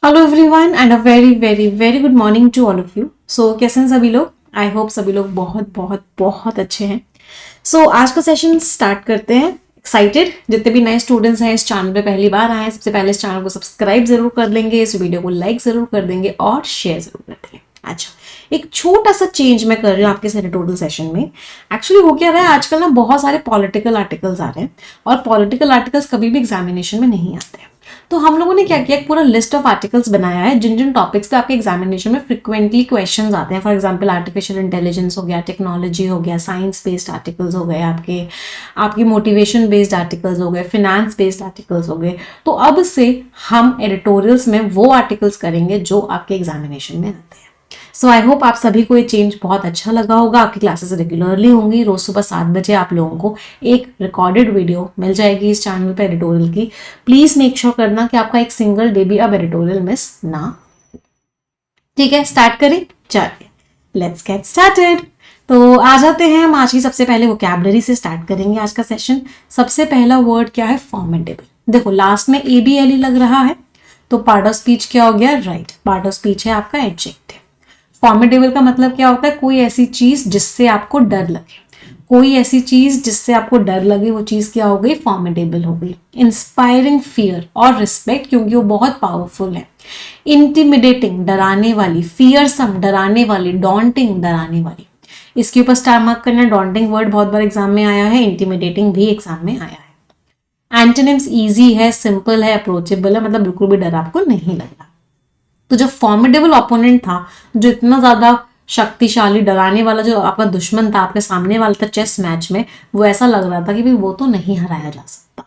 Hello everyone and a very very very good morning to all of you. So कैसे हैं सभी लोग? I hope सभी लोग बहुत बहुत बहुत अच्छे हैं। आज का सेशन स्टार्ट करते हैं। एक्साइटेड? जितने भी नए स्टूडेंट्स हैं इस चैनल पे पहली बार आए हैं, सबसे पहले इस चैनल को सब्सक्राइब जरूर कर लेंगे, इस वीडियो को लाइक जरूर कर देंगे और शेयर जरूर कर देंगे। अच्छा, एक छोटा सा चेंज मैं कर रही हूँ आपके सेनेटोरियल सेशन में। एक्चुअली हो क्या रहा है, आजकल ना बहुत सारे पॉलिटिकल आर्टिकल्स आ रहे हैं और पॉलिटिकल आर्टिकल्स कभी भी एग्जामिनेशन में नहीं आते हैं। तो हम लोगों ने क्या किया, एक पूरा लिस्ट ऑफ आर्टिकल्स बनाया है जिन जिन टॉपिक्स पे आपके एग्जामिनेशन में फ्रिक्वेंटली क्वेश्चंस आते हैं। फॉर एग्जांपल आर्टिफिशियल इंटेलिजेंस हो गया, टेक्नोलॉजी हो गया, साइंस बेस्ड आर्टिकल्स हो गए, आपकी मोटिवेशन बेस्ड आर्टिकल्स हो गए, फिनेंस बेस्ड आर्टिकल्स हो गए। तो अब से हम एडिटोरियल्स में वो आर्टिकल्स करेंगे जो आपके एग्जामिनेशन में आते हैं। आई होप आप सभी को ये चेंज बहुत अच्छा लगा होगा। आपकी क्लासेस रेगुलरली होंगी, रोज सुबह 7 बजे आप लोगों को एक रिकॉर्डेड वीडियो मिल जाएगी इस चैनल पे एडिटोरियल की। प्लीज मेक श्योर करना कि आपका एक सिंगल डे भी अब एडिटोरियल मिस ना। ठीक है, स्टार्ट करें? चलिए, लेट्स गेट स्टार्टेड। तो आ जाते हैं हम आज की सबसे पहले वोकैबुलरी से स्टार्ट करेंगे आज का सेशन। सबसे पहला वर्ड क्या है? फॉर्मेडेबल। देखो लास्ट में ABLE लग रहा है, तो पार्ट ऑफ स्पीच क्या हो गया? राइट, पार्ट ऑफ स्पीच है आपका एडजेक्टिव। फॉर्मिडेबल का मतलब क्या होता है? कोई ऐसी चीज जिससे आपको डर लगे। कोई ऐसी चीज जिससे आपको डर लगे, वो चीज क्या हो गई? फॉर्मिडेबल हो गई। इंस्पायरिंग फियर और रिस्पेक्ट, क्योंकि वो बहुत पावरफुल है। इंटिमिडेटिंग, डराने वाली। फियरसम, डराने वाली। डॉन्टिंग, डराने वाली। इसके ऊपर स्टार मार्क करना। डॉन्टिंग वर्ड बहुत बार एग्जाम में आया है, इंटिमिडेटिंग भी एग्जाम में आया है। एंटोनिम्स इजी है, सिंपल है, अप्रोचेबल है, मतलब बिल्कुल भी डर आपको नहीं लग रहा। तो जो फॉर्मिडेबल ओपोनेंट था, जो इतना ज्यादा शक्तिशाली डराने वाला जो आपका दुश्मन था, आपके सामने वाला था चेस मैच में, वो ऐसा लग रहा था कि भाई वो तो नहीं हराया जा सकता।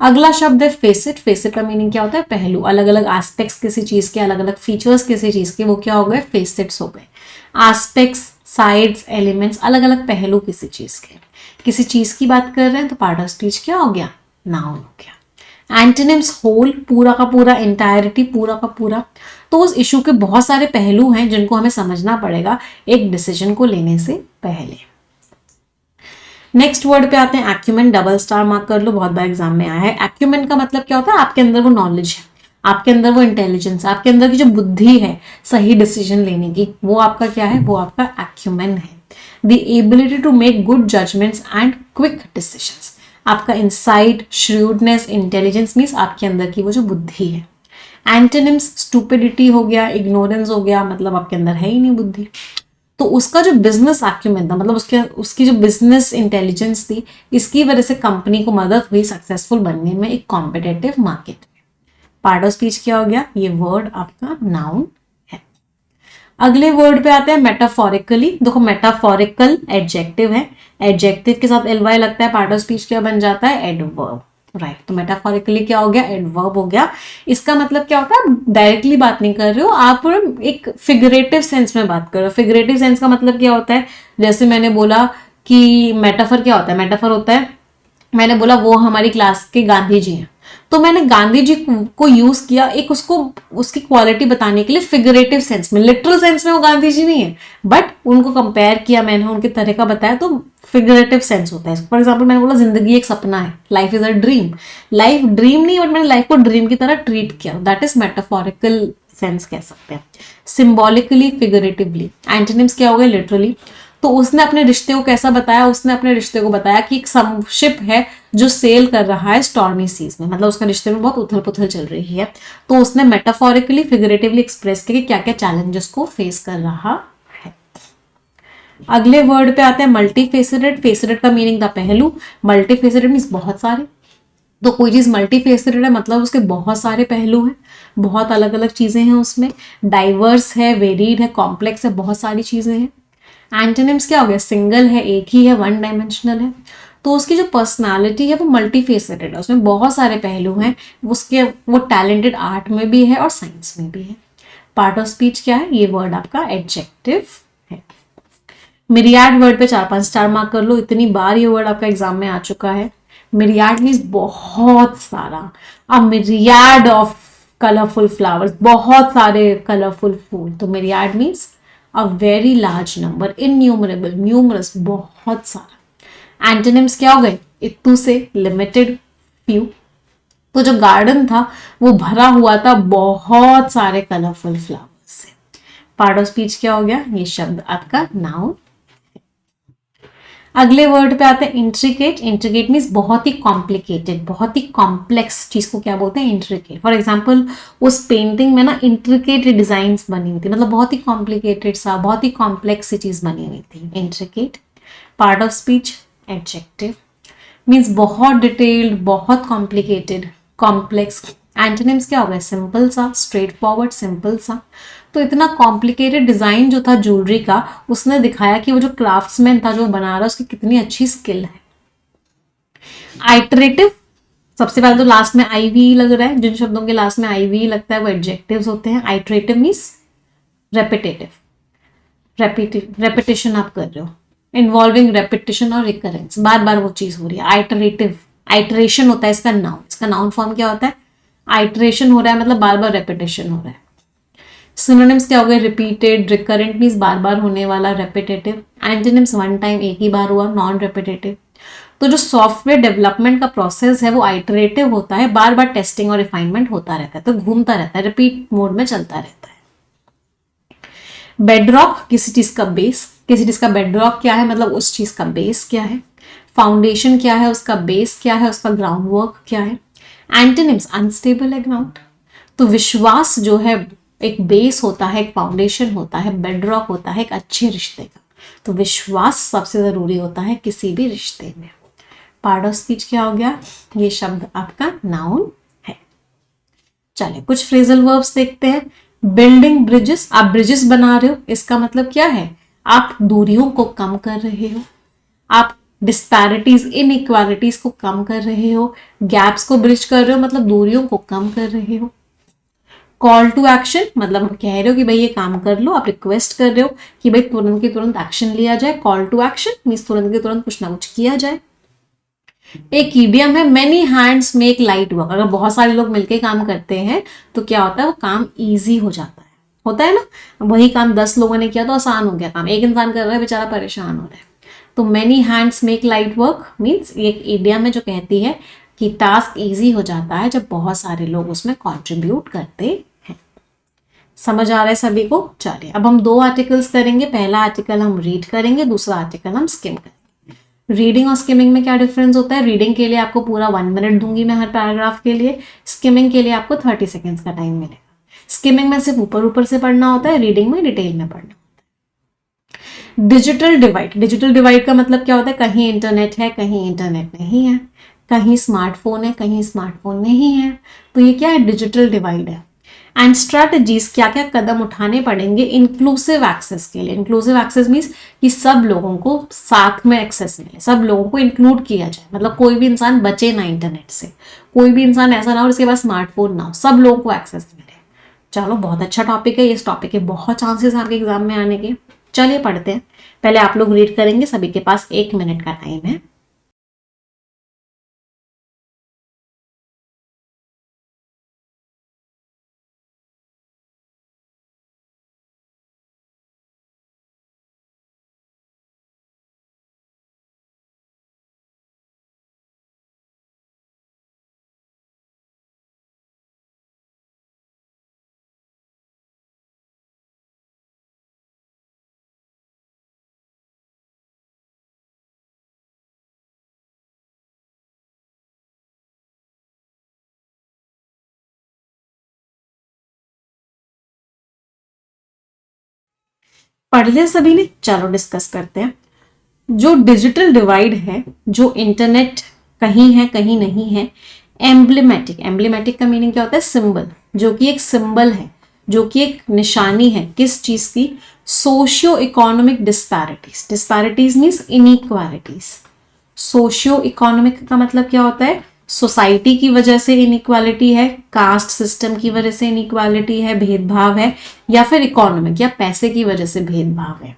अगला शब्द है फेसिट। फेसिट का मीनिंग क्या होता है? पहलू। अलग अलग एस्पेक्ट्स किसी चीज के, अलग अलग फीचर्स किसी चीज के, वो क्या हो गए? फेसिट्स हो गए। एस्पेक्ट्स, साइड्स, एलिमेंट्स, अलग अलग पहलू किसी चीज के। किसी चीज की बात कर रहे हैं तो पार्ट ऑफ स्पीच क्या हो गया? नाउन हो गया। एंटोनिम्स होल, पूरा का पूरा, इंटायरिटी, पूरा का पूरा। तो उस इशू के बहुत सारे पहलू हैं जिनको हमें समझना पड़ेगा एक डिसीजन को लेने से पहले। नेक्स्ट वर्ड पे आते हैं एक्यूमेन। डबल स्टार मार्क कर लो, बहुत बार एग्जाम में आया है। एक्यूमेन का मतलब क्या होता है? आपके अंदर वो नॉलेज है, आपके अंदर वो इंटेलिजेंस, आपके अंदर की जो बुद्धि है सही डिसीजन लेने की, वो आपका क्या है? वो आपका एक्यूमेन है। The ability to make good judgments and quick decisions. आपका इंसाइट, श्रूडनेस, इंटेलिजेंस मीन्स आपके अंदर की वो जो बुद्धि है। एंटोनिम्स स्टूपिडिटी हो गया, इग्नोरेंस हो गया, मतलब आपके अंदर है ही नहीं बुद्धि। तो उसका जो बिजनेस एक्यूमेन था, मतलब उसकी जो बिजनेस इंटेलिजेंस थी, इसकी वजह से कंपनी को मदद हुई सक्सेसफुल बनने में एक कॉम्पिटेटिव मार्केट में। पार्ट ऑफ स्पीच क्या हो गया? ये वर्ड आपका नाउन है। अगले वर्ड पे आते हैं मेटाफोरिकली। देखो मेटाफोरिकल एडजेक्टिव है, एडजेक्टिव के साथ ly लगता है, पार्ट ऑफ स्पीच क्या बन जाता है? एडवर्ब। राइट, तो मेटाफोरिकली क्या हो गया? एडवर्ब हो गया। इसका मतलब क्या होता है? आप डायरेक्टली बात नहीं कर रहे हो, आप एक फिगरेटिव सेंस में बात कर रहे हो। फिगरेटिव सेंस का मतलब क्या होता है? जैसे मैंने बोला कि मेटाफर क्या होता है? मेटाफर होता है, मैंने बोला वो हमारी क्लास के गांधी जी हैं, तो मैंने गांधी जी को यूज किया एक उसको उसकी क्वालिटी बताने के लिए फिगरेटिव सेंस में। लिटरल सेंस में वो गांधी जी नहीं है, बट उनको कंपेयर किया मैंने, उनके तरह का बताया, तो फिगरेटिव सेंस होता है। फॉर एग्जाम्पल मैंने बोला जिंदगी एक सपना है, life is a dream. Life dream नहीं, बट मैंने लाइफ को ड्रीम की तरह ट्रीट किया, दैट इज मेटाफोरिकल सेंस कह सकते हैं। Symbolically, figuratively. एंटोनिम्स क्या हो गए? लिटरली। तो उसने अपने रिश्ते को कैसा बताया? उसने अपने रिश्ते को बताया कि एक शिप है जो सेल कर रहा है स्टॉर्मी सीज में, मतलब उसका रिश्ते में बहुत उथल पुथल चल रही है। तो उसने मेटाफोरिकली, फिगरेटिवली एक्सप्रेस किया कि क्या क्या चैलेंजेस को फेस कर रहा है। अगले वर्ड पे आते हैं मल्टीफेसेटेड। फेसेटेड का मीनिंग था पहलू, मल्टीफेसेटेड मीन्स बहुत सारे। तो कोई चीज मल्टीफेसेटेड है मतलब उसके बहुत सारे पहलू हैं, बहुत अलग अलग चीजें हैं उसमें। डाइवर्स है, वेरीड है, कॉम्प्लेक्स है, बहुत सारी चीजें हैं। एंटोनिम्स क्या हो गया? सिंगल है, एक ही है, वन डायमेंशनल है। तो उसकी जो पर्सनालिटी है वो मल्टीफेसेटेड है, उसमें बहुत सारे पहलू हैं। वो टैलेंटेड आर्ट में भी है और साइंस में भी है। पार्ट ऑफ स्पीच क्या है? ये वर्ड आपका एडजेक्टिव है। मिरियाड वर्ड पे 4-5 स्टार मार्क कर लो, इतनी बार ये वर्ड आपका एग्जाम में आ चुका है। मिरियाड मीन्स बहुत सारा, a myriad of colourful flowers, बहुत सारे कलरफुल फूल। तो myriad means a very large number, innumerable, numerous, बहुत सारा। एंटोनिम्स क्या हो गए? इतू से, लिमिटेड, फ्यू। तो जो गार्डन था वो भरा हुआ था बहुत सारे कलरफुल फ्लावर्स से। पार्ट ऑफ स्पीच क्या हो गया, ये शब्द आपका नाउन। अगले वर्ड पे आते हैं इंट्रिकेट। इंट्रिकेट मीन्स बहुत ही कॉम्प्लिकेटेड, बहुत ही कॉम्प्लेक्स चीज को क्या बोलते हैं, इंट्रिकेट। फॉर एग्जाम्पल उस पेंटिंग में ना इंट्रिकेट डिजाइन बनी हुई थी, मतलब बहुत ही कॉम्प्लिकेटेड सा, बहुत ही कॉम्प्लेक्स सी चीज बनी हुई थी, intricate. Part of speech adjective means बहुत डिटेल्ड, बहुत कॉम्प्लिकेटेड, कॉम्प्लेक्स। एंटोनिम्स क्या हो गया, सिंपल सा, स्ट्रेट फॉरवर्ड, सिंपल सा। तो इतना कॉम्प्लिकेटेड डिजाइन जो था ज्वेलरी का, उसने दिखाया कि वो जो क्राफ्ट्समैन था जो बना रहा है उसकी कितनी अच्छी स्किल है। आइटरेटिव, सबसे पहले तो लास्ट में आईवी लग रहा है, जिन शब्दों के लास्ट में आईवी लगता है वो एडजेक्टिव्स होते हैं। आइटरेटिव मीन्स रेपिटेटिव, रेपिटेशन आप कर रहे हो, इन्वॉल्विंग रेपिटेशन और रिकरेंस, बार बार वो चीज हो रही है। आइटरेटिव, आइटरेशन होता है इसका नाउन, इसका नाउन फॉर्म क्या होता है, आइटरेशन हो रहा है मतलब बार बार रेपिटेशन हो रहा है। सिनोनिम्स क्या हो गए, रिपीटेड, रिकरेंट मीन्स बार बार होने वाला, रेपिटेटिव। एंटोनिम्स वन टाइम, एक ही बार हुआ, नॉन रेपिटेटिव। तो जो सॉफ्टवेयर डेवलपमेंट का प्रोसेस है वो आइटरेटिव होता है, बार बार टेस्टिंग और रिफाइनमेंट होता रहता है, तो घूमता रहता है, रिपीट मोड में चलता रहता है। बेडरॉक, किसी चीज का बेस, किसी चीज का बेडरॉक क्या है, मतलब उस चीज का बेस क्या है। फाउंडेशन क्या है, उसका बेस क्या है, उसका ग्राउंड वर्क क्या है। एंटोनिम्स अनस्टेबल है ग्राउंड। तो विश्वास जो है एक बेस होता है, एक फाउंडेशन होता है, बेडरॉक होता है एक अच्छे रिश्ते का। तो विश्वास सबसे जरूरी होता है किसी भी रिश्ते में। पार्ट ऑफ स्पीच क्या हो गया, ये शब्द आपका नाउन है। चलिए कुछ फ्रेजल वर्ब्स देखते हैं। बिल्डिंग ब्रिजेस, आप ब्रिजेस बना रहे हो, इसका मतलब क्या है, आप दूरियों को कम कर रहे हो, आप डिस्पैरिटीज, इनइक्वालिटीज को कम कर रहे हो, गैप्स को ब्रिज कर रहे हो, मतलब दूरियों को कम कर रहे हो। कॉल टू एक्शन, मतलब हम कह रहे हो कि भाई ये काम कर लो, आप रिक्वेस्ट कर रहे हो कि भाई तुरंत के तुरंत एक्शन लिया जाए। कॉल टू एक्शन मीन्स तुरंत के तुरंत कुछ ना कुछ किया जाए। एक ईडियम है, many hands make light work, अगर बहुत सारे लोग मिलकर काम करते हैं तो क्या होता है, वो काम ईजी हो जाता है, होता है ना। वही काम 10 लोगों ने किया तो आसान हो गया काम, एक इंसान कर रहा है बेचारा परेशान हो रहा है। तो many hands make light work means एक ईडियम है जो कहती है कि टास्क ईजी हो जाता है जब बहुत सारे लोग उसमें कॉन्ट्रीब्यूट करते हैं। समझ आ रहा है सभी को। चलिए अब हम 2 आर्टिकल्स करेंगे, पहला आर्टिकल हम रीड करेंगे, दूसरा आर्टिकल हम स्किम करेंगे। रीडिंग और स्किमिंग में क्या डिफरेंस होता है, रीडिंग के लिए आपको पूरा 1 मिनट दूंगी मैं हर पैराग्राफ के लिए, स्किमिंग के लिए आपको 30 सेकेंड्स का टाइम मिलेगा। स्किमिंग में सिर्फ ऊपर ऊपर से पढ़ना होता है, रीडिंग में डिटेल में पढ़ना होता है। डिजिटल डिवाइड, डिजिटल डिवाइड का मतलब क्या होता है, कहीं इंटरनेट है कहीं इंटरनेट नहीं है, कहीं स्मार्टफोन है कहीं स्मार्टफोन नहीं है, तो ये क्या है, डिजिटल डिवाइड है। एंड स्ट्रैटेजीज, क्या क्या कदम उठाने पड़ेंगे इंक्लूसिव एक्सेस के लिए। इंक्लूसिव एक्सेस मीन्स कि सब लोगों को साथ में एक्सेस मिले, सब लोगों को इंक्लूड किया जाए, मतलब कोई भी इंसान बचे ना इंटरनेट से, कोई भी इंसान ऐसा ना हो जिसके पास स्मार्टफोन ना हो, सब लोगों को एक्सेस मिले। चलो बहुत अच्छा टॉपिक है, इस टॉपिक के बहुत चांसेस आपके एग्जाम में आने के। चलिए पढ़ते हैं, पहले आप लोग रीड करेंगे, सभी के पास 1 मिनट का टाइम है। पढ़ लिया सभी ने, चलो डिस्कस करते हैं। जो डिजिटल डिवाइड है, जो इंटरनेट कहीं है कहीं नहीं है, एम्ब्लेमेटिक, एम्ब्लेमेटिक का मीनिंग क्या होता है, सिंबल, जो कि एक सिंबल है, जो कि एक निशानी है किस चीज की, socio economic disparities. Disparities means inequalities. Socio economic का मतलब क्या होता है, सोसाइटी की वजह से इनइक्वालिटी है, कास्ट सिस्टम की वजह से इनइक्वालिटी है, भेदभाव है, या फिर इकोनॉमिक या पैसे की वजह से भेदभाव है।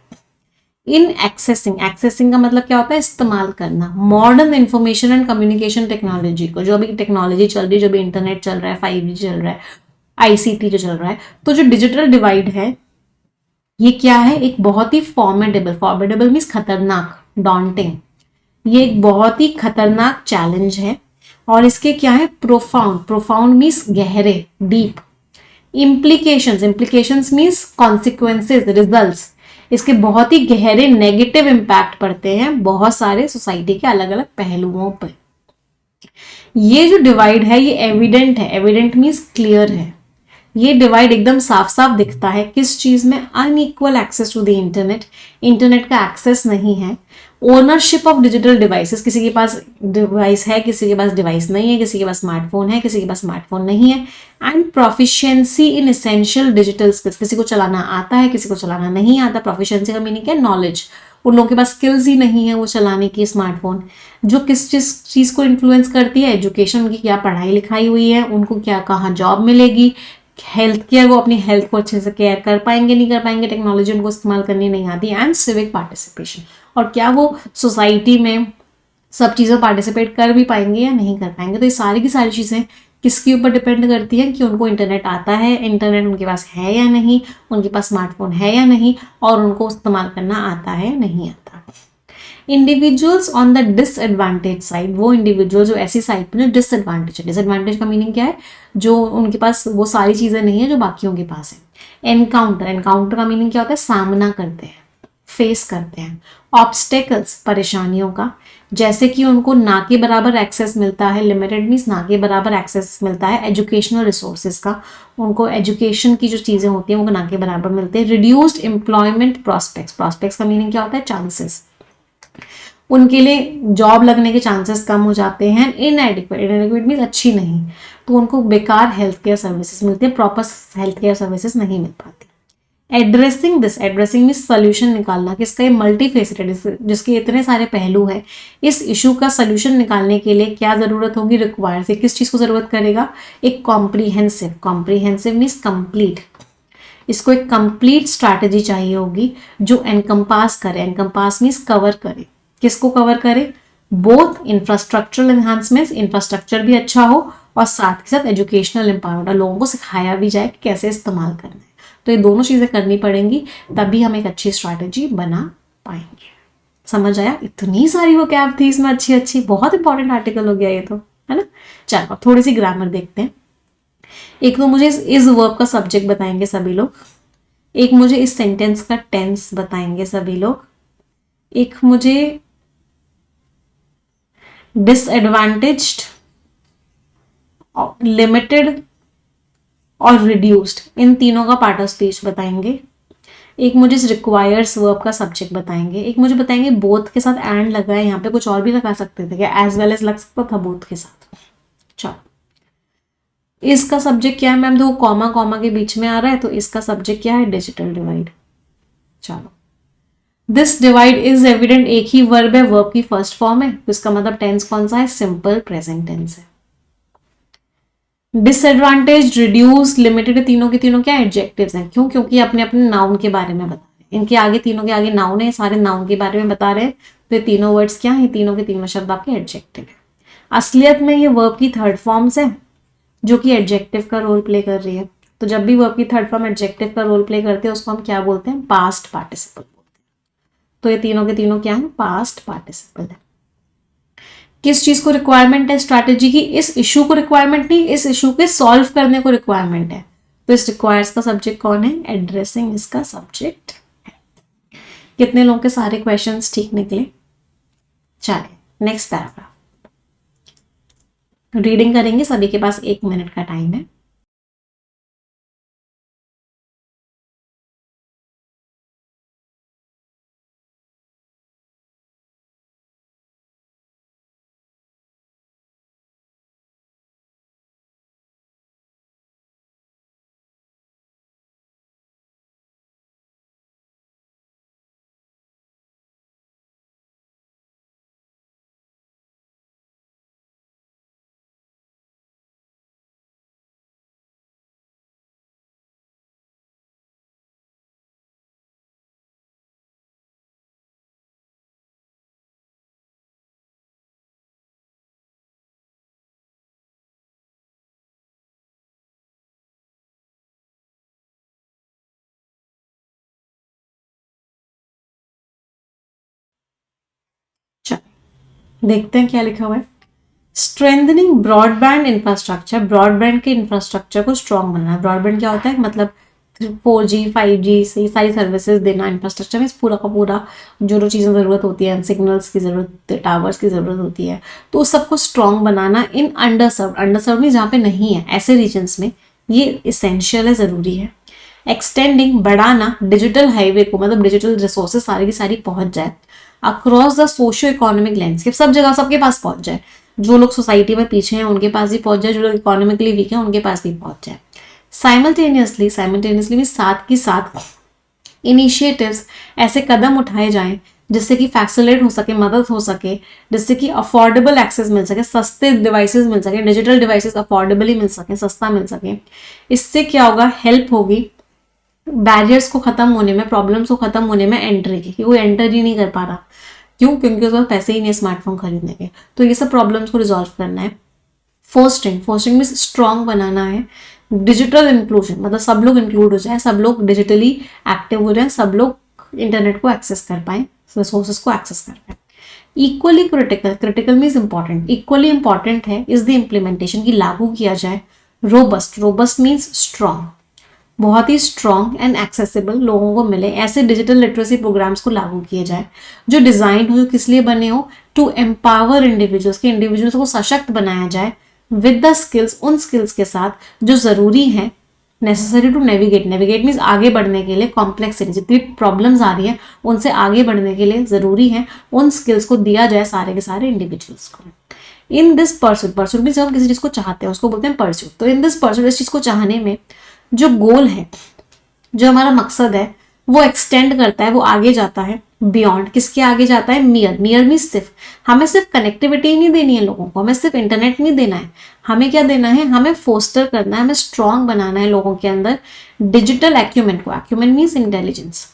इन एक्सेसिंग, एक्सेसिंग का मतलब क्या होता है, इस्तेमाल करना। Modern information and communication technology को, जो अभी टेक्नोलॉजी चल रही है, जो भी इंटरनेट चल रहा है, 5G चल रहा है, आईसीटी जो चल रहा है, तो जो डिजिटल डिवाइड है ये क्या है, एक बहुत ही फॉर्मेडेबल, मीन्स खतरनाक, डॉन्टिंग, ये एक बहुत ही खतरनाक चैलेंज है। और इसके क्या है, प्रोफाउंड, प्रोफाउंड मीन्स गहरे, deep. Implications, implications means consequences, results. इसके बहुत ही गहरे नेगेटिव इम्पैक्ट पड़ते हैं बहुत सारे सोसाइटी के अलग अलग पहलुओं पर। ये जो डिवाइड है ये एविडेंट है, एविडेंट मीन्स क्लियर है। ये डिवाइड एकदम साफ साफ दिखता है किस चीज में, unequal access to the internet, internet का एक्सेस नहीं है। ओनरशिप ऑफ डिजिटल डिवाइसेस, किसी के पास डिवाइस है, किसी के पास डिवाइस नहीं है, किसी के पास स्मार्टफोन है, किसी के पास स्मार्टफोन नहीं है। And proficiency in essential digital skills, किसी को चलाना आता है, किसी को चलाना नहीं आता। प्रोफिशिएंसी का मीनिंग क्या है, नॉलेज। उन लोगों के पास स्किल्स ही नहीं है वो चलाने की स्मार्टफोन। जो किस चीज को इन्फ्लुएंस करती है, एजुकेशन, उनकी क्या पढ़ाई लिखाई हुई है, उनको क्या कहाँ जॉब मिलेगी, हेल्थ केयर, वो अपनी हेल्थ को अच्छे से केयर कर पाएंगे नहीं कर पाएंगे, टेक्नोलॉजी उनको इस्तेमाल करनी नहीं आती। एंड सिविक पार्टिसिपेशन, और क्या वो सोसाइटी में सब चीज़ें पार्टिसिपेट कर भी पाएंगे या नहीं कर पाएंगे। तो ये सारी की सारी चीज़ें किसके ऊपर डिपेंड करती हैं कि उनको इंटरनेट आता है, इंटरनेट उनके पास है या नहीं, उनके पास स्मार्टफोन है या नहीं, और उनको इस्तेमाल करना आता है नहीं आता। Individuals on the disadvantage side, वो इंडिविजुअल जो ऐसी साइड पर जो डिसएडवांटेज है। डिसएडवांटेज का मीनिंग क्या है, जो उनके पास वो सारी चीजें नहीं है जो बाकियों के पास है। एनकाउंटर, एनकाउंटर का मीनिंग क्या होता है, सामना करते हैं, फेस करते हैं। ऑब्स्टेकल्स, परेशानियों का, जैसे कि उनको ना के बराबर एक्सेस मिलता है, लिमिटेड मीन्स ना के बराबर एक्सेस मिलता है एजुकेशनल रिसोर्सेज का, उनको एजुकेशन की जो चीज़ें होती हैं उनको ना के बराबर मिलते हैं। रिड्यूस्ड एम्प्लॉयमेंट प्रॉस्पेक्ट्स, प्रॉस्पेक्ट्स का मीनिंग क्या होता है, चांसेस, उनके लिए जॉब लगने के चांसेस कम हो जाते हैं। इनएडिक्वेट, इनएडिक्वेट मीन्स अच्छी नहीं, तो उनको बेकार हेल्थ केयर सर्विसेज मिलती है, प्रॉपर हेल्थ केयर सर्विसेज नहीं मिल पाती। Addressing this, addressing means solution निकालना, कि इसका ये मल्टी फेसेटेड, जिसके इतने सारे पहलू हैं, इस इशू का सोल्यूशन निकालने के लिए क्या जरूरत होगी, रिक्वायर से किस चीज को जरूरत करेगा, एक कॉम्प्रीहेंसिव, कॉम्प्रीहेंसिव मीन्स कंप्लीट, इसको एक कंप्लीट स्ट्रैटेजी चाहिए होगी जो एनकम्पास करे, एनकम्पास मीन्स कवर करे, किसको कवर करे, बोथ इंफ्रास्ट्रक्चरल एनहांसमेंट्स, इंफ्रास्ट्रक्चर भी अच्छा हो और साथ के साथ एजुकेशनल एम्पावरमेंट, लोगों को सिखाया भी जाए कि कैसे इस्तेमाल करना है। तो ये दोनों चीजें करनी पड़ेंगी, तभी हम एक अच्छी स्ट्रैटेजी बना पाएंगे। समझ आया, इतनी सारी वो कैब थी इसमें, अच्छी अच्छी, बहुत इंपॉर्टेंट आर्टिकल हो गया ये तो, है ना। चलो थोड़ी सी ग्रामर देखते हैं। एक तो मुझे इस वर्ब का सब्जेक्ट बताएंगे सभी लोग, एक मुझे इस सेंटेंस का टेंस बताएंगे सभी लोग, एक मुझे डिसएडवांटेज्ड, लिमिटेड और रिड्यूस्ड, इन तीनों का पार्ट ऑफ स्पीच बताएंगे। एक मुझे रिक्वायर्स वर्ब का सब्जेक्ट बताएंगे, एक मुझे बताएंगे बोथ के साथ एंड लगा है, यहाँ पे कुछ और भी लगा सकते थे क्या, एज वेल एज लग सकता था बोथ के साथ। चलो इसका सब्जेक्ट क्या है मैम, दो कॉमा कॉमा के बीच में आ रहा है, तो इसका सब्जेक्ट क्या है, डिजिटल डिवाइड। चलो दिस डिवाइड इज एविडेंट, एक ही वर्ब है, वर्ब की फर्स्ट फॉर्म है, तो इसका मतलब टेंस कौन सा है, सिंपल प्रेजेंट टेंस है। डिसएडवांटेज, रिड्यूस, लिमिटेड, तीनों के तीनों क्या एडजेक्टिव्स हैं, क्यों, क्योंकि अपने अपने नाउन के बारे में बता रहे हैं, इनके आगे तीनों के आगे नाउन है, सारे नाउन के बारे में बता रहे हैं, तो ये तीनों वर्ड्स क्या है, तीनों के तीनों शब्द आपके एडजेक्टिव है। असलियत में ये वर्ब की थर्ड फॉर्म्स है जो कि एडजेक्टिव का रोल प्ले कर रही है। तो जब भी वर्ब की थर्ड फॉर्म एडजेक्टिव का रोल प्ले करते हैं उसको हम क्या बोलते हैं, पास्ट पार्टिसिपल बोलते हैं। तो ये तीनों के तीनों क्या है, पास्ट पार्टिसिपल है। किस चीज को रिक्वायरमेंट है स्ट्रैटेजी की, इस इशू को रिक्वायरमेंट नहीं, इस इशू के सॉल्व करने को रिक्वायरमेंट है। तो इस रिक्वायर्स का सब्जेक्ट कौन है, एड्रेसिंग इसका सब्जेक्ट है। कितने लोगों के सारे क्वेश्चंस ठीक निकले। चलिए नेक्स्ट पैराग्राफ रीडिंग करेंगे, सभी के पास 1 मिनट का टाइम है। चलो देखते हैं क्या लिखा हुआ है। स्ट्रेंथनिंग ब्रॉडबैंड इंफ्रास्ट्रक्चर, ब्रॉडबैंड के इंफ्रास्ट्रक्चर को स्ट्रॉन्ग बनाना। ब्रॉडबैंड क्या होता है, मतलब 4G 5G से सारी सर्विसेज देना इंफ्रास्ट्रक्चर में, इस पूरा का पूरा जो जो चीज़ें ज़रूरत होती है, सिग्नल्स की ज़रूरत, टावर्स की ज़रूरत होती है, तो उस सबको स्ट्रॉन्ग बनाना इन अंडरसर्व्ड, अंडरसर्व्ड में जहाँ पे नहीं है ऐसे रीजन्स में, ये इसेंशियल है, ज़रूरी है। एक्सटेंडिंग, बढ़ाना डिजिटल हाईवे को, मतलब डिजिटल रिसोर्सेज सारी की सारी पहुंच जाए across the socio economic landscape, सब जगह सबके पास पहुंच जाए, जो लोग सोसाइटी में पीछे हैं उनके पास भी पहुंच जाए, जो लोग इकोनॉमिकली वीक हैं उनके पास भी पहुंच जाए। साइमल्टेनियसली, साइमल्टेनियसली भी साथ के साथ इनिशिएटिव्स, ऐसे कदम उठाए जाएं जिससे कि फैसिलिटेट हो सके, मदद हो सके, जिससे कि अफोर्डेबल एक्सेस मिल सके, सस्ते डिवाइसेस मिल सके, डिजिटल डिवाइसेस अफोर्डेबली मिल सके, सस्ता मिल सके। इससे क्या होगा, हेल्प होगी बैरियर्स को खत्म होने में, प्रॉब्लम्स को खत्म होने में एंट्री की, कोई एंटर ही नहीं कर पा रहा, क्यों, क्योंकि उसके पास पैसे ही नहीं है स्मार्टफोन खरीदने के, तो ये सब प्रॉब्लम्स को रिजॉल्व करना है। फोस्टिंग, फोस्टिंग में स्ट्रॉन्ग बनाना है। डिजिटल इंक्लूजन, मतलब सब लोग इंक्लूड हो जाए, सब लोग डिजिटली एक्टिव हो जाए, सब लोग इंटरनेट को एक्सेस कर पाए, रिसोर्सेज को एक्सेस कर पाए। Equally critical, critical means important, equally important है इज द इम्प्लीमेंटेशन, की लागू किया जाए। रोबस्ट, रोबस्ट मीन्स स्ट्रॉन्ग, बहुत ही स्ट्रॉन्ग एंड एक्सेसिबल लोगों को मिले, ऐसे डिजिटल लिटरेसी प्रोग्राम्स को लागू किए जाए जो डिजाइन हो, जो किस लिए बने हो, टू एम्पावर इंडिविजुअल्स, के इंडिविजुअल्स को सशक्त बनाया जाए विद द स्किल्स, उन स्किल्स के साथ जो जरूरी है, necessary to navigate, navigate means आगे बढ़ने के लिए, कॉम्प्लेक्स जितनी प्रॉब्लम्स आ रही हैं उनसे आगे बढ़ने के लिए जरूरी है, उन स्किल्स को दिया जाए सारे के सारे इंडिविजुअल्स को। In this pursuit, pursuit means जब हम किसी चीज को चाहते हैं उसको बोलते हैं परसूट, तो इन दिस परसूट, इस चीज को चाहने में जो गोल है, जो हमारा मकसद है, वो एक्सटेंड करता है, वो आगे जाता है, बियॉन्ड, किसके आगे जाता है, मियर, मियर मीन सिर्फ, हमें सिर्फ कनेक्टिविटी नहीं देनी है लोगों को, हमें सिर्फ इंटरनेट नहीं देना है, हमें क्या देना है, हमें फोस्टर करना है, हमें स्ट्रॉन्ग बनाना है लोगों के अंदर डिजिटल एक्यूमेंट को, एक्यूमेंट मीन्स इंटेलिजेंस,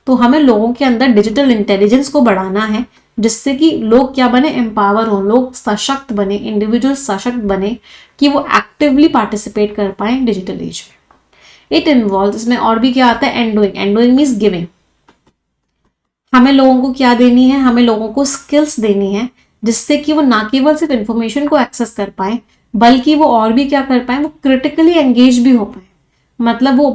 तो हमें लोगों के अंदर डिजिटल इंटेलिजेंस को बढ़ाना है, जिससे कि लोग क्या बने, एम्पावर हो, लोग सशक्त बने, इंडिविजुअल सशक्त बने, कि वो एक्टिवली पार्टिसिपेट कर पाए डिजिटल एज में। इट इन्वॉल्व, इसमें और भी क्या आता है, एंडोइंग, एंडोइंग मीन्स गिविंग, हमें लोगों को क्या देनी है, हमें लोगों को स्किल्स देनी है, जिससे कि वो ना केवल सिर्फ इंफॉर्मेशन को एक्सेस कर पाए, बल्कि वो और भी क्या कर पाए, वो क्रिटिकली एंगेज भी हो पाए, मतलब वो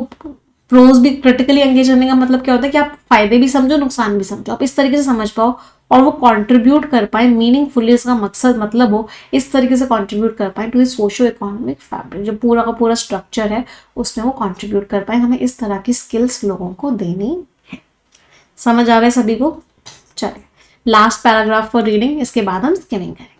प्रोज भी, क्रिटिकली एंगेज होने का मतलब क्या होता है कि आप फायदे भी समझो, नुकसान भी समझो, आप इस तरीके से समझ पाओ और वो कंट्रीब्यूट कर पाए मीनिंगफुली, इसका मकसद मतलब हो, इस तरीके से कंट्रीब्यूट कर पाए टू सोशियो इकोनॉमिक फैब्रिक, जो पूरा का पूरा स्ट्रक्चर है उसमें वो कंट्रीब्यूट कर पाए। हमें इस तरह की स्किल्स लोगों को देनी है। समझ आ गए सभी को? चलिए लास्ट पैराग्राफ फॉर रीडिंग, इसके बाद हम स्किमिंग करेंगे।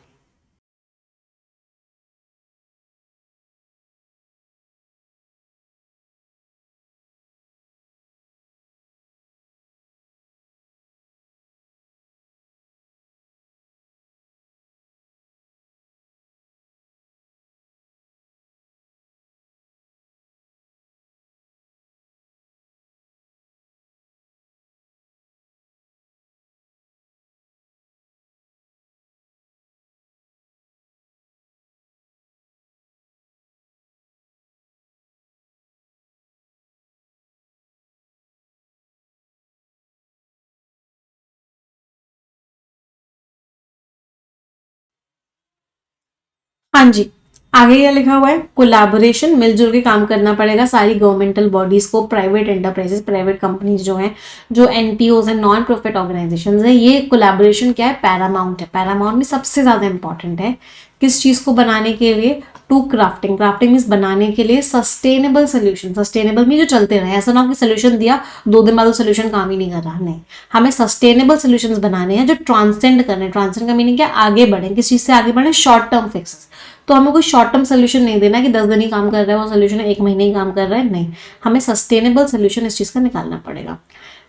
हाँ जी, आगे क्या लिखा हुआ है, कोलैबोरेशन, मिलजुल के काम करना पड़ेगा सारी गवर्नमेंटल बॉडीज को, प्राइवेट एंटरप्राइजेस, प्राइवेट कंपनीज जो हैं, जो एनपीओज हैं, नॉन प्रॉफिट ऑर्गेनाइजेशंस हैं, ये कोलैबोरेशन क्या है, पैरामाउंट है, पैरामाउंट में सबसे ज्यादा इंपॉर्टेंट है, किस चीज को बनाने के लिए, टू क्राफ्टिंग, क्राफ्टिंग मीन्स बनाने के लिए सस्टेनेबल सोल्यूशन, सस्टेनेबल मीन जो चलते रहे, ऐसा ना हो कि सोल्यूशन दिया 2 दिन बाद वो सोल्यूशन काम ही नहीं कर रहा, नहीं, हमें सस्टेनेबल सोल्यूशंस बनाने हैं जो ट्रांसेंड करने, ट्रांसेंड का मीनिंग क्या, आगे बढ़े, किस चीज से आगे बढ़े, शॉर्ट टर्म फिक्सेस, तो हमें कोई शॉर्ट टर्म सोल्यूशन नहीं देना कि 10 दिन ही काम कर रहा है वो सोल्यूशन, 1 महीने ही काम कर रहा है, नहीं, हमें सस्टेनेबल सोल्यूशन इस चीज का निकालना पड़ेगा।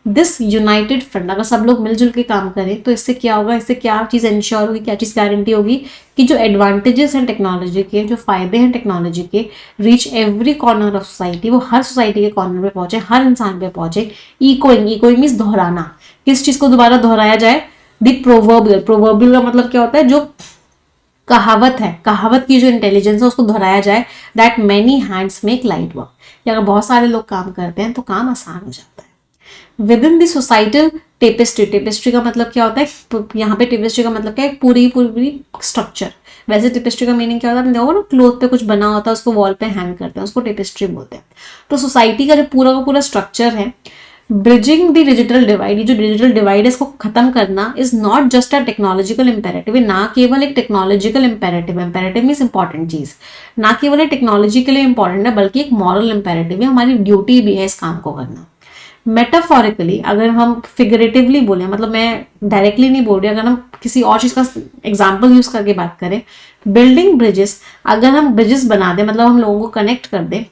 दिस यूनाइटेड फ्रंट, अगर सब लोग मिलजुल के काम करें तो इससे क्या होगा, इससे क्या चीज़ इंश्योर होगी, क्या चीज़ गारंटी होगी कि जो एडवांटेजेस हैं टेक्नोलॉजी के, जो फायदे हैं टेक्नोलॉजी के, reach every corner of society, वो हर सोसाइटी के कॉर्नर पे पहुंचे, हर इंसान पे पहुंचे। इकोइंग, इकोइंग मीन्स दोहराना, किस चीज़ को दोबारा दोहराया जाए, दी प्रोवर्बियल, प्रोवर्बियल का मतलब क्या होता है, जो कहावत है, कहावत की जो इंटेलिजेंस है उसको दोहराया जाए, that many hands make light work, कि अगर बहुत सारे लोग काम करते हैं तो काम आसान हो जाता है। With in the societal tapestry, tapestry का मतलब क्या होता है, यहाँ पे टेपेस्ट्री का मतलब क्या है, पूरी पूरी स्ट्रक्चर, वैसे टेपेस्ट्री का मीनिंग क्या होता है, आपने देखो ना क्लोथ पे कुछ बना होता है उसको वॉल पे हैंग करते हैं, उसको टेपेस्ट्री बोलते हैं। तो सोसाइटी का जो पूरा का पूरा स्ट्रक्चर है, ब्रिजिंग द डिजिटल डिवाइड, ये जो डिजिटल डिवाइड है इसको खत्म करना is not just a technological imperative, ना केवल एक technological imperative, imperative means important चीज, ना केवल एक टेक्नोलॉजी के लिए इंपॉर्टेंट है बल्कि एक मॉरल इंपेरेटिव है, हमारी ड्यूटी भी है इस काम को करना। मेटाफोरिकली अगर हम फिगरेटिवली बोले, मतलब मैं डायरेक्टली नहीं बोल रही, अगर हम किसी और चीज का एग्जाम्पल यूज करके बात करें, बिल्डिंग ब्रिजेस, अगर हम ब्रिजेस बना दें, मतलब हम लोगों को कनेक्ट कर दें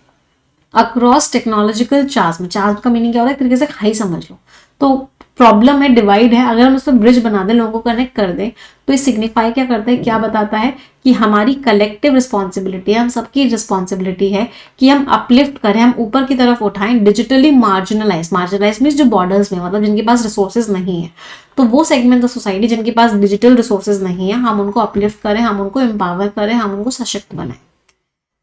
अक्रॉस टेक्नोलॉजिकल चार्ज में, चार्ज का मीनिंग क्या होता है, एक तरीके से खाई समझ लो, तो प्रॉब्लम है, डिवाइड है, अगर हम उस पर ब्रिज बना दें, लोगों को कनेक्ट कर दें, तो ये सिग्निफाई क्या करता है, क्या बताता है कि हमारी कलेक्टिव रिस्पॉन्सिबिलिटी है, हम सबकी रिस्पॉन्सिबिलिटी है कि हम अपलिफ्ट करें, हम ऊपर की तरफ उठाएं डिजिटली मार्जिनलाइज, मार्जिनलाइज मीन्स जो बॉर्डर्स में, मतलब जिनके पास रिसोर्सेज नहीं है, तो वो सेगमेंट ऑफ सोसाइटी जिनके पास डिजिटल रिसोर्सेज नहीं है, हम उनको अपलिफ्ट करें, हम उनको एम्पावर करें, हम उनको सशक्त बनाएं।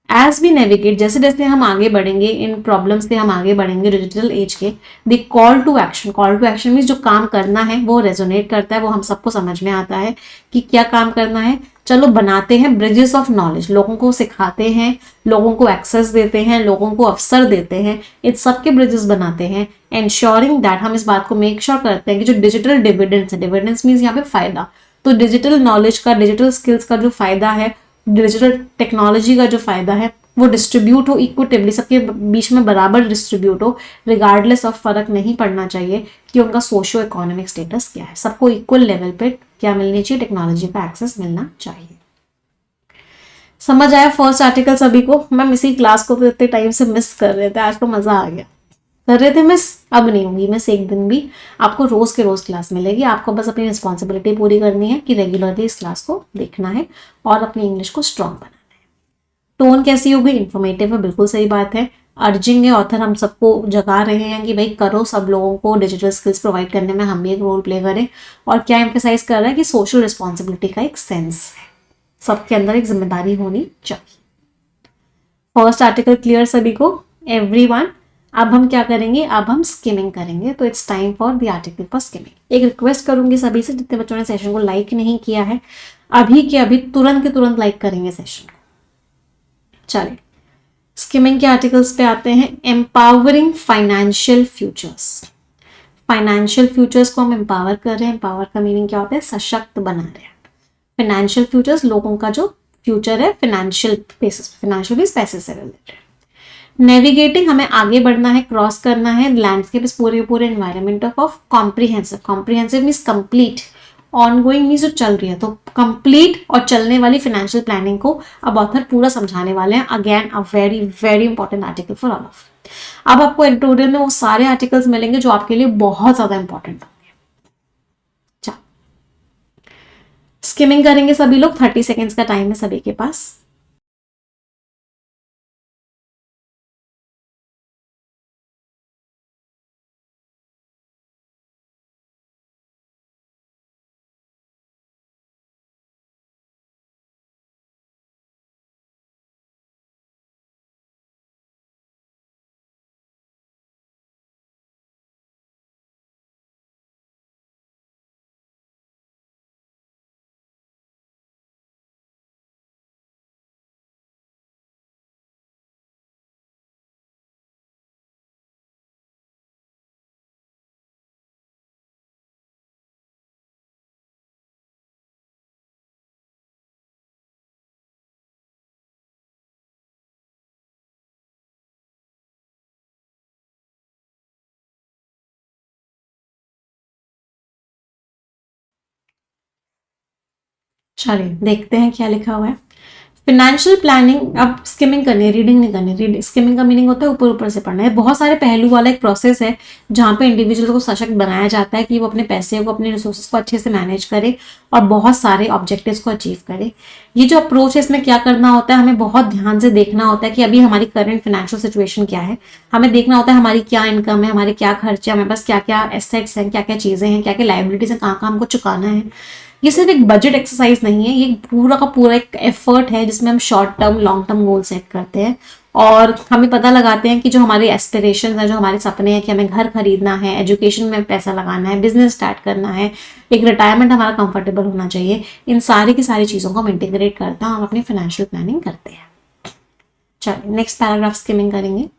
एज वी नेविगेट, जैसे जैसे हम आगे बढ़ेंगे, इन प्रॉब्लम्स से हम आगे बढ़ेंगे डिजिटल एज के, the call to action, call to action means जो काम करना है वो रेजोनेट करता है, वो हम सबको समझ में आता है कि क्या काम करना है, चलो बनाते हैं ब्रिजेस ऑफ नॉलेज, लोगों को सिखाते हैं, लोगों को एक्सेस देते हैं, लोगों को अवसर देते हैं, इन सबके ब्रिजेस बनाते हैं, एंश्योरिंग दैट, हम इस बात को मेक श्योर करते हैं कि जो डिजिटल डिविडेंड्स है, डिविडेंड्स मीन्स यहाँ पे फायदा, तो डिजिटल नॉलेज का, डिजिटल स्किल्स का जो फायदा है, डिजिटल टेक्नोलॉजी का जो फायदा है, वो डिस्ट्रीब्यूट हो इक्विटेबली, सबके बीच में बराबर डिस्ट्रीब्यूट हो, रिगार्डलेस ऑफ, फर्क नहीं पड़ना चाहिए कि उनका सोशियो इकोनॉमिक स्टेटस क्या है, सबको इक्वल लेवल पे क्या मिलनी चाहिए, टेक्नोलॉजी का एक्सेस मिलना चाहिए। समझ आया फर्स्ट आर्टिकल सभी को? मैम इसी क्लास को तो इतने टाइम से मिस कर रहे थे, आज तो मजा आ गया। कर रहे थे मिस, अब नहीं होंगी मिस, एक दिन भी आपको रोज के रोज क्लास मिलेगी, आपको बस अपनी रिस्पॉन्सिबिलिटी पूरी करनी है कि रेगुलरली इस क्लास को देखना है और अपनी इंग्लिश को स्ट्रॉन्ग बनाना है। टोन कैसी होगी? इंफॉर्मेटिव है, बिल्कुल सही बात है। अर्जिंग है, ऑथर हम सबको जगा रहे हैं कि भाई करो, सब लोगों को डिजिटल स्किल्स प्रोवाइड करने में हम भी एक रोल प्ले करें। और क्या एम्फेसाइज कर रहा है कि सोशल रिस्पॉन्सिबिलिटी का एक सेंस है, सबके अंदर एक जिम्मेदारी होनी चाहिए। फर्स्ट आर्टिकल क्लियर सभी को? एवरीवन, अब हम क्या करेंगे, अब हम स्किमिंग करेंगे, तो it's time for the article for skimming. एक रिक्वेस्ट करूंगी सभी से, जितने बच्चों ने सेशन को लाइक नहीं किया है, अभी के अभी तुरंत के तुरंत लाइक करेंगे सेशन को। चलिए स्किमिंग के आर्टिकल्स पे आते हैं। Empowering financial futures, financial futures को हम एम्पावर कर रहे हैं। एम्पावर का मीनिंग क्या होता है? सशक्त बना रहे हैं। फाइनेंशियल फ्यूचर्स, लोगों का जो फ्यूचर है फाइनेंशियल बेसिस, फाइनेंशियल बेस पैसे से रिलेटेड। नेविगेटिंग, हमें आगे बढ़ना है, क्रॉस करना है लैंडस्केप इस पूरे पूरे environment of comprehensive. Comprehensive means complete, ongoing means जो चल रही है, तो कंप्लीट और चलने वाली फाइनेंशियल प्लानिंग को अब ऑथर पूरा समझाने वाले हैं। Again a very very important article for all of. अब आपको एडिटोरियल में वो सारे आर्टिकल्स मिलेंगे जो आपके लिए बहुत ज्यादा इंपॉर्टेंट होंगे। चलो स्किमिंग करेंगे सभी लोग, 30 सेकेंड्स का टाइम है सभी के पास। चलिए देखते हैं क्या लिखा हुआ है। फाइनेंशियल प्लानिंग, अब स्किमिंग करनी है, रीडिंग नहीं करनी। रीडिंग, स्किमिंग का मीनिंग होता है ऊपर ऊपर से पढ़ना है। बहुत सारे पहलू वाला एक प्रोसेस है जहाँ पे इंडिविजुअल को सशक्त बनाया जाता है कि वो अपने पैसे को, अपने रिसोर्सेज को अच्छे से मैनेज करे और बहुत सारे ऑब्जेक्टिव्स को अचीव करे। ये जो अप्रोच है इसमें क्या करना होता है, हमें बहुत ध्यान से देखना होता है कि अभी हमारी करंट फाइनेंशियल सिचुएशन क्या है। हमें देखना होता है हमारी क्या इनकम है, हमारे क्या खर्चे, हमारे पास क्या क्या एसेट्स हैं, क्या क्या चीजें हैं, क्या क्या लाइबिलिटीज हैं, कहाँ कहाँ हमको चुकाना है। ये सिर्फ एक बजट एक्सरसाइज नहीं है, ये पूरा का पूरा एक एफर्ट है जिसमें हम short term long term goal set करते हैं और हमें पता लगाते हैं कि जो हमारे एस्पिरेशन है, जो हमारे सपने हैं कि हमें घर खरीदना है, एजुकेशन में पैसा लगाना है, बिजनेस स्टार्ट करना है, एक रिटायरमेंट हमारा कंफर्टेबल होना चाहिए, इन सारी की सारी चीज़ों को हम इंटीग्रेट करते हैं और अपनी फाइनेंशियल प्लानिंग करते हैं। चलिए नेक्स्ट पैराग्राफ स्किमिंग करेंगे।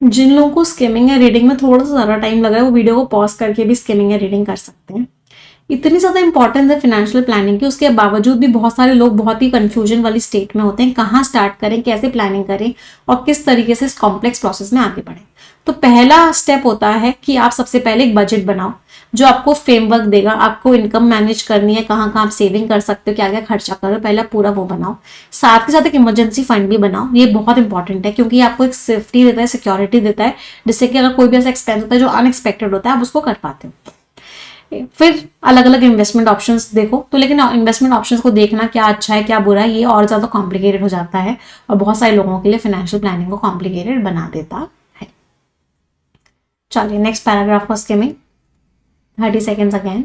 जिन लोगों को स्किमिंग या रीडिंग में थोड़ा सा ज़्यादा टाइम लग रहा है वो वीडियो को पॉज करके भी स्किमिंग या रीडिंग कर सकते हैं। इतनी ज़्यादा इंपॉर्टेंस है फाइनेंशियल प्लानिंग की, उसके बावजूद भी बहुत सारे लोग बहुत ही कंफ्यूजन वाली स्टेट में होते हैं, कहाँ स्टार्ट करें, कैसे प्लानिंग करें और किस तरीके से इस कॉम्प्लेक्स प्रोसेस में आगे बढ़ें। तो पहला स्टेप होता है कि आप सबसे पहले एक बजट बनाओ जो आपको फ्रेमवर्क देगा, आपको इनकम मैनेज करनी है, कहाँ कहाँ आप सेविंग कर सकते हो, क्या क्या खर्चा करो, पहले पूरा वो बनाओ। साथ के साथ एक इमरजेंसी फंड भी बनाओ, ये बहुत इंपॉर्टेंट है क्योंकि आपको एक सेफ्टी देता है, सिक्योरिटी देता है, जिससे कि अगर कोई भी ऐसा एक्सपेंस होता है जो अनएक्सपेक्टेड होता है आप उसको कर पाते हो। फिर अलग अलग इन्वेस्टमेंट ऑप्शंस देखो, तो लेकिन इन्वेस्टमेंट ऑप्शंस को देखना क्या अच्छा है क्या बुरा है ये और ज़्यादा कॉम्प्लिकेटेड हो जाता है और बहुत सारे लोगों के लिए फाइनेंशियल प्लानिंग को कॉम्प्लिकेटेड बना देता है। चलिए next paragraph for skimming, 30 seconds again.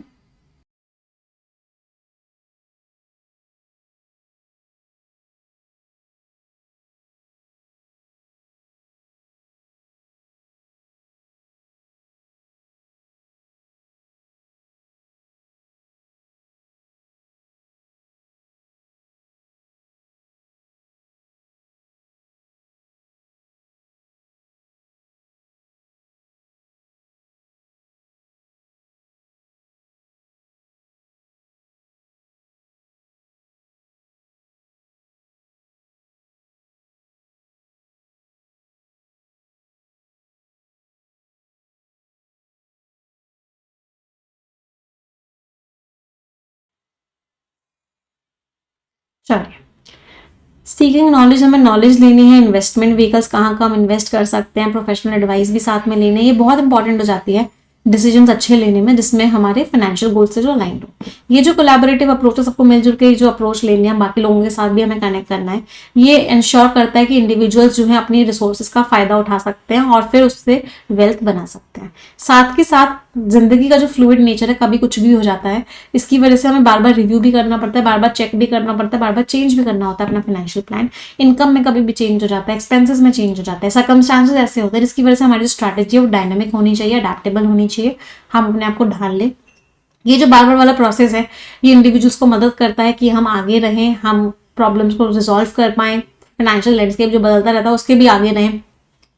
चलिए सीकिंग नॉलेज, हमें नॉलेज लेनी है, इन्वेस्टमेंट व्हीकल्स कहाँ कहाँ हम इन्वेस्ट कर सकते हैं, प्रोफेशनल एडवाइस भी साथ में लेनी है, ये बहुत इंपॉर्टेंट हो जाती है डिसीजंस अच्छे लेने में जिसमें हमारे फाइनेंशियल गोल से जो अलाइंड हो। ये जो कोलैबोरेटिव अप्रोच है, सबको मिलजुल के जो अप्रोच लेनी है, बाकी लोगों के साथ भी हमें कनेक्ट करना है, ये इंश्योर करता है कि इंडिविजुअल्स जो है अपनी रिसोर्सेज का फायदा उठा सकते हैं और फिर उससे वेल्थ बना सकते हैं। साथ के साथ जिंदगी का जो फ्लूइड नेचर है, कभी कुछ भी हो जाता है, इसकी वजह से हमें बार बार रिव्यू भी करना पड़ता है, बार बार चेक भी करना पड़ता है, बार बार चेंज भी करना होता है अपना फाइनेंशियल प्लान। इनकम में कभी भी चेंज हो जाता है, एक्सपेंसेस में चेंज हो जाता है, सर्कमस्टांसेस ऐसे होते हैं जिसकी वजह से हमारी जो स्ट्रैटेजी है वो डायनामिक होनी चाहिए, अडेप्टेबल होनी चाहिए, हम अपने आप को ढाल ले। ये जो बार बार वाला प्रोसेस है ये इंडिविजुअल्स को मदद करता है कि हम आगे रहें, हम प्रॉब्लम्स को रिजॉल्व कर पाएं, फाइनेंशियल लैंडस्केप जो बदलता रहता है उसके भी आगे रहें,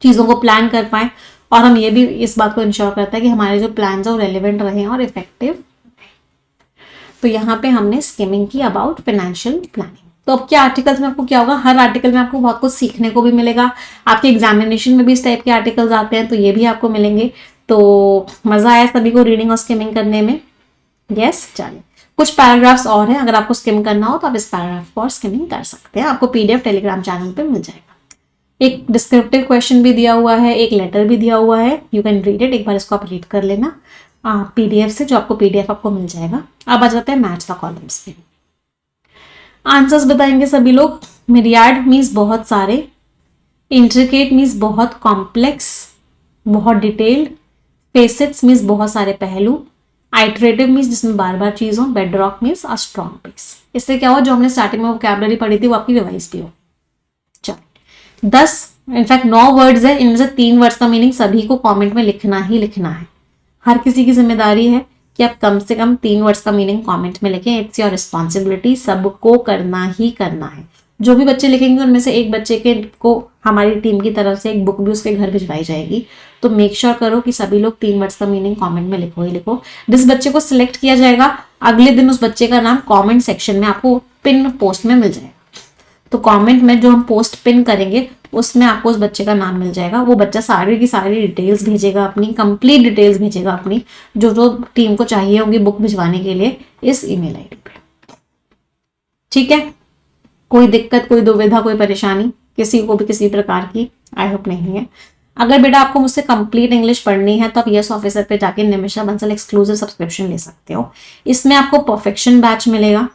चीज़ों को प्लान कर पाएं और हम ये भी इस बात को इंश्योर करता है कि हमारे जो प्लान है वो रेलिवेंट रहें और इफेक्टिव। तो यहाँ पे हमने स्किमिंग की अबाउट फाइनेंशियल प्लानिंग। तो अब क्या आर्टिकल्स में आपको क्या होगा, हर आर्टिकल में आपको बहुत कुछ सीखने को भी मिलेगा, आपके एग्जामिनेशन में भी इस टाइप के आर्टिकल्स आते हैं तो ये भी आपको मिलेंगे। तो मजा आया सभी को रीडिंग और स्किमिंग करने में? यस। चलिए कुछ पैराग्राफ्स और हैं, अगर आपको स्किम करना हो तो आप इस पैराग्राफ पर स्किमिंग कर सकते हैं, आपको पीडीएफ टेलीग्राम चैनल पे मिल जाएगा। एक डिस्क्रिप्टिव क्वेश्चन भी दिया हुआ है, एक लेटर भी दिया हुआ है, यू कैन रीड इट, एक बार इसको आप रीड कर लेना पीडीएफ से, जो आपको पीडीएफ आपको मिल जाएगा। अब आ जाते हैं मैच द कॉलम्स पे। आंसर्स बताएंगे सभी लोग। मिरियाड मीन्स बहुत सारे, इंट्रिकेट मीन्स बहुत कॉम्प्लेक्स, बहुत डिटेल्ड, फेसेट्स मीन्स बहुत सारे पहलू, आइटरेटिव मीन्स जिसमें बार बार चीज हो, bedrock means a strong base. इससे क्या हो, जो हमने स्टार्टिंग में वोकैबुलरी पढ़ी थी वो आपकी रिवाइज भी हो। चलो 10 इनफैक्ट 9 वर्ड्स है, इनमें से 3 वर्ड्स का मीनिंग सभी को कमेंट में लिखना ही लिखना है। हर किसी की जिम्मेदारी है कि आप कम से कम 3 वर्ड्स का मीनिंग कमेंट में लिखें। इट्स योर रिस्पॉन्सिबिलिटी, सबको करना ही करना है। जो भी बच्चे लिखेंगे उनमें से एक बच्चे के को हमारी टीम की तरफ से एक बुक भी उसके घर भिजवाई जाएगी। तो मेक श्योर करो कि सभी लोग 3 वर्ड्स का मीनिंग कमेंट में लिखो ही लिखो। जिस बच्चे को सिलेक्ट किया जाएगा अगले दिन उस बच्चे का नाम कमेंट सेक्शन में आपको पिन पोस्ट में मिल जाएगा। तो कमेंट में जो हम पोस्ट पिन करेंगे उसमें आपको उस बच्चे का नाम मिल जाएगा। वो बच्चा सारी की सारी डिटेल्स भेजेगा, अपनी कंप्लीट डिटेल्स भेजेगा, अपनी जो जो टीम को चाहिए होगी बुक भिजवाने के लिए इस ईमेल आईडी पे। ठीक है, कोई दिक्कत, कोई दुविधा, कोई परेशानी किसी को भी किसी प्रकार की आई होप नहीं है। अगर बेटा आपको मुझसे कंप्लीट इंग्लिश पढ़नी है तो आप यस ऑफिसर पे जाके निमिषा बंसल एक्सक्लूसिव सब्सक्रिप्शन ले सकते हो। इसमें आपको परफेक्शन बैच मिलेगा,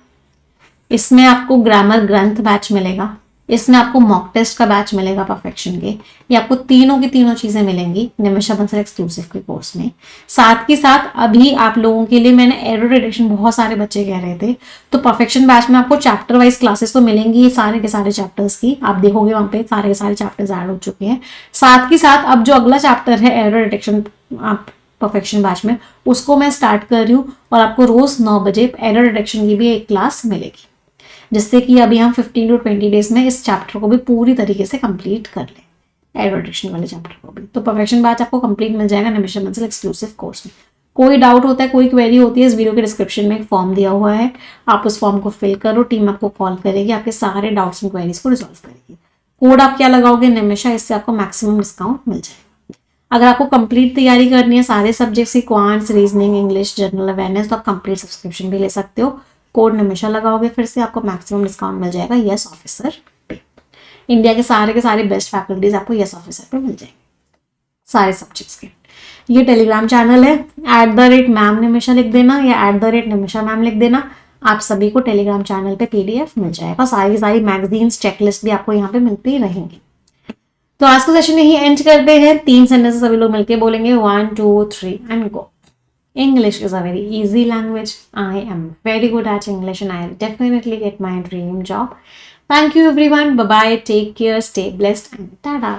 इसमें आपको ग्रामर ग्रंथ बैच मिलेगा, इसमें आपको मॉक टेस्ट का बैच मिलेगा परफेक्शन के। ये आपको तीनों की तीनों चीजें मिलेंगी निमिषा बंसल एक्सक्लूसिव के कोर्स में। साथ के साथ अभी आप लोगों के लिए मैंने एरर डिटेक्शन, बहुत सारे बच्चे कह रहे थे, तो परफेक्शन बैच में आपको चैप्टर वाइज क्लासेस तो मिलेंगी, ये सारे के सारे चैप्टर्स की आप देखोगे वहां पे सारे के सारे चैप्टर्स ऐड हो चुके हैं। साथ के साथ अब जो अगला चैप्टर है एरर डिटेक्शन आप परफेक्शन बैच में, उसको मैं स्टार्ट कर रही हूँ और आपको रोज 9 बजे एरर डिटेक्शन की भी एक क्लास मिलेगी, जिससे कि अभी हम 15 to 20 डेज में इस चैप्टर को भी पूरी तरीके से कंप्लीट कर लें, एरर डिटेक्शन वाले चैप्टर को भी। तो परफेक्शन बैच आपको कंप्लीट मिल जाएगा निमिषा बंसल एक्सक्लूसिव कोर्स में। कोई डाउट होता है, कोई क्वेरी होती है, इस वीडियो के डिस्क्रिप्शन में एक फॉर्म दिया हुआ है, आप उस फॉर्म को फिल करो, टीम आपको कॉल करेगी, आपके सारे डाउट्स एंड क्वेरीज को रिजॉल्व करेगी। कोड आप क्या लगाओगे निमिषा, इससे आपको मैक्सिमम डिस्काउंट मिल जाएगा। अगर आपको कंप्लीट तैयारी करनी है सारे सब्जेक्ट्स की, quants, reasoning, English, general awareness, तो आप कंप्लीट सब्सक्रिप्शन भी ले सकते हो। कोड निमिषा लगाओगे फिर से आपको मैक्सिमम डिस्काउंट मिल जाएगा यस ऑफिसर पे। इंडिया के सारे बेस्ट फैकल्टीज आपको यस ऑफिसर पे मिल जाएंगे सारे सब्जेक्ट्स के। ये टेलीग्राम चैनल है, @मैम निमिषा लिख देना या @निमिषा मैम लिख देना, आप सभी को टेलीग्राम चैनल पे PDF मिल जाएगा। सारी मैगजीन्स, चेकलिस्ट भी आपको यहाँ पे मिलती ही रहेंगी। तो आज का सेशन यही एंड करते हैं। 3 सेंटेंसेस सभी लोग मिलकर बोलेंगे, 1 2 3 and go. English is a very easy language. I am very good at English and I'll definitely get my dream job. Thank you everyone. Bye bye. Take care. Stay blessed and tada.